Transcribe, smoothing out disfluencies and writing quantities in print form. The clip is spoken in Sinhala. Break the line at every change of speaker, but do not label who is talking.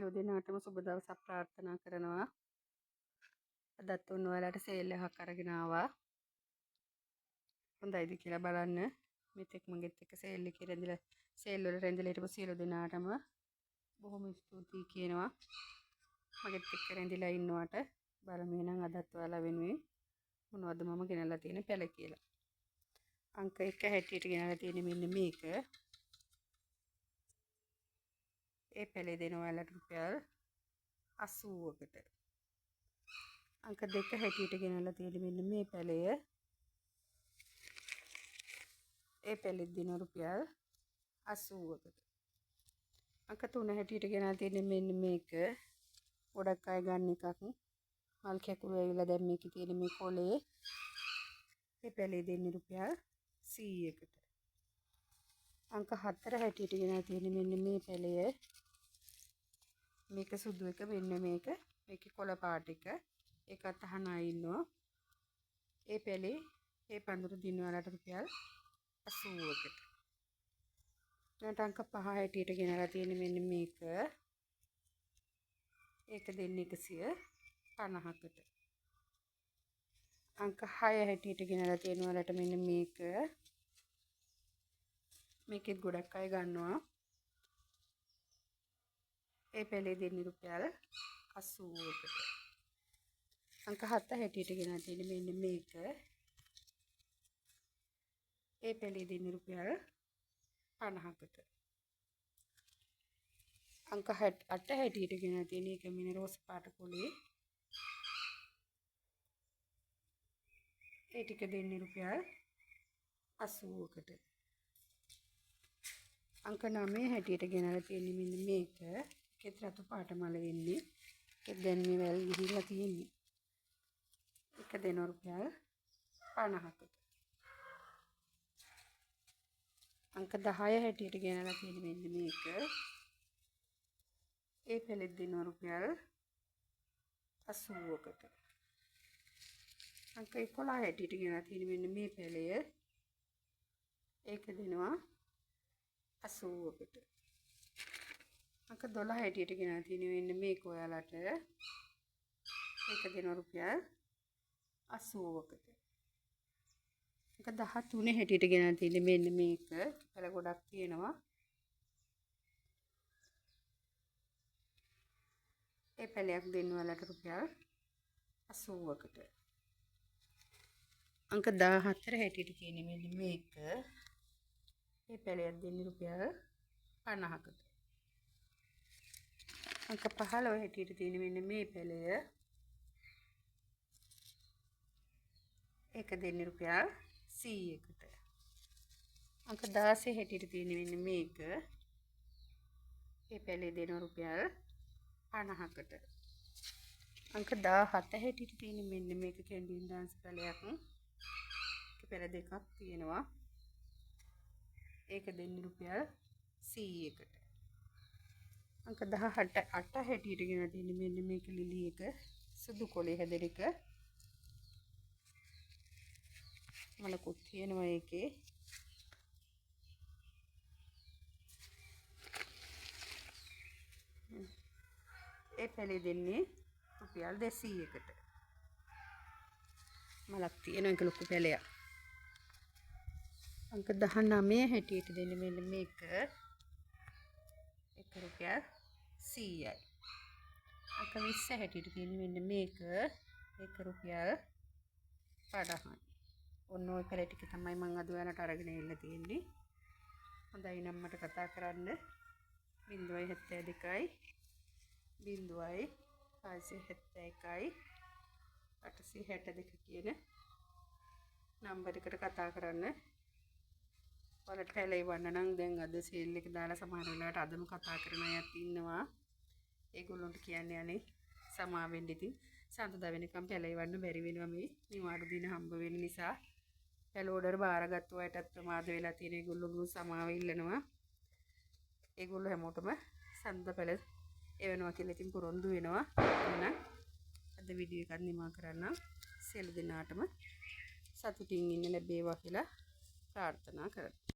සියලු දෙනාටම සුබ දවසක් ප්‍රාර්ථනා කරනවා. අදත් ඔයාලට සේල් එකක් අරගෙන ආවා. හොඳයිද කියලා බලන්න. මෙතෙක් මගෙත් එක්ක සේල් එකේ රැඳිලා සේල් වල රැඳිලා හිටපු සියලු දෙනාටම බොහොම ස්තුතියි කියනවා. මගෙත් එක්ක රැඳිලා ඉන්නවට බලමු එහෙනම් අදත් ඔයාලා වෙනුවෙන් මොනවද මම ගෙනල්ලා තියෙන පැල කියලා. අංක 1 හැටියට ගෙනල්ලා තියෙන්නේ මෙන්න මේක. ඒ පැලේ දෙන ඔයාලට රුපියල් 80කට. අංක 2 හැටියට ගෙනල්ලා තියෙන්නේ මෙන්න මේ පැලය. ඒ පැලෙත් දෙන රුපියල් 80කට. අංක 3 හැටියට ගෙනල්ලා තියෙන්නේ මෙන්න මේක. ගොඩක් අය ගන්න එකක්. මල් කැකුළු ඇවිල්ලා දැන් මේකේ තියෙන මේ කොලේ. ඒ පැලේ දෙන්නේ රුපියල් 100කට. අංක 4 හැටියට ගෙනල්ලා තියෙන්නේ මෙන්න මේ පැලය. මේක සුදු එක මෙන්න මේකේ කොළ පාට එක. ඒකත් අහන අය ඉන්නවා. ඒ පැලේ ඒ පඳුරු දින වලට රුපියල් 80කට. ඊට අංක 5 හැටියට ගෙනලා තියෙන්නේ මෙන්න මේක. ඒක දෙන්නේ 150කට. අංක 6 හැටියට ගෙනලා තියෙන වලට මෙන්න මේක. මේකෙත් ගොඩක් අය ගන්නවා. ඒ පැලේ දෙන්නේ රුපියල් 80කට. අංක 7 හැටියට ගෙනලා තියෙන්නේ මෙන්න මේක. ඒ පැලේ දෙන්නේ රුපියල් 50කට. අංක 8 හැටියට ගෙනලා තියෙන එක මින රෝස් පාට කොලේ. ඒ ටික දෙන්නේ රුපියල් 80කට. අංක 9 හැටියට ගෙනලා තියෙන්නේ මෙන්න මේක. ඒකත් රතු පාට මල වෙන්නේ. ඒක දැන් මේ වැල් ගිහිල්ලා තියෙන්නේ. එක දෙන රුපියල් 50කට. අංක 10 හැටියට ගෙනලා තියෙන්නේ මෙන්න මේක. ඒ පැලෙත් දෙන රුපියල් 80කට. අංක 11 හැටියට ගෙනලා තියෙන්නේ මෙන්න මේ පැලය. ඒක දෙනවා 80කට. අංක 12 හැටියට ගෙනලා තියෙන්නේ මෙන්න මේක ඔයාලට. ඒක දෙන රුපියල් 80කට. අංක 13 හැටියට ගෙනලා තියෙන්නේ මෙන්න මේක. පැල ගොඩක් තියෙනවා. ඒ පැලයක් දෙන්න ඔයාලට රුපියල් 80කට. අංක 14 හැටියට තියෙන්නේ මෙන්න මේක. ඒ පැලයක් දෙන්නේ රුපියල් 50කට. අංක 15 හැටියට තියෙන්නේ මෙන්න මේ පැලය. ඒක දෙන්නේ රුපියල් 100කට. අංක 16 හැටියට තියෙන්නේ මෙන්න මේක. ඒ පැලේ දෙන රුපියල් 50කට. අංක 17 හැටියට තියෙන්නේ මෙන්න මේක කැන්ඩින් ඩාන්ස් පැලයක්. ඒක පැල දෙකක් තියෙනවා. ඒක දෙන්නේ රුපියල් 100කට. අංක 18 හැටියට ගෙන තියෙන්නේ මෙන්න මේක ලිලි එක. සුදු කොලේ හැදෙන එක. මලකුත් තියෙනවා ඒකේ. ඒ පැලේ දෙන්නේ රුපියල් 200කට. මලක් තියෙන එක ලොකු පැලයක්. අංක 19 හැටියට දෙන්නේ මෙන්න මේක. ඒක රුපියල් 100යි. අංක 20 හැටියට තියෙන්නේ මෙන්න මේක. ඒක රුපියල් 50යි. ඔන්න ඔය පැල ටික තමයි මම අද ඔයාලට අරගෙන ඉන්න තියෙන්නේ. හොඳයි නම් මට කතා කරන්න 072යි 0යි 571යි 862 කියන නම්බර් එකට කතා කරන්න. ඔයාලට පැල ඉවන්න නම් දැන් අද සේල් එක දාලා සමහර වෙලාවට අදම කතා කරන අයත් ඉන්නවා. ඒගොල්ලන්ට කියන්නේ අනේ සමා වෙන්න ඉතින් සඳුදා වෙනකම් පැල ඉවන්න බැරි වෙනවා මේ නිවාඩු දින හම්බ වෙන නිසා. පැල ඕඩර් බාරගත්තු අයටත් ප්‍රමාද වෙලා තියෙන ඒගොල්ලෝ සමාව ඉල්ලනවා. ඒගොල්ලෝ හැමෝටම සඳුදා පැල එවනවා කියලා ඉතින් පොරොන්දු වෙනවා. එහෙනම් අද වීඩියෝ එකක් නිමා කරන්න. සියලු දෙනාටම සතුටින් ඉන්න ලැබේවා කියලා ප්‍රාර්ථනා කරනවා.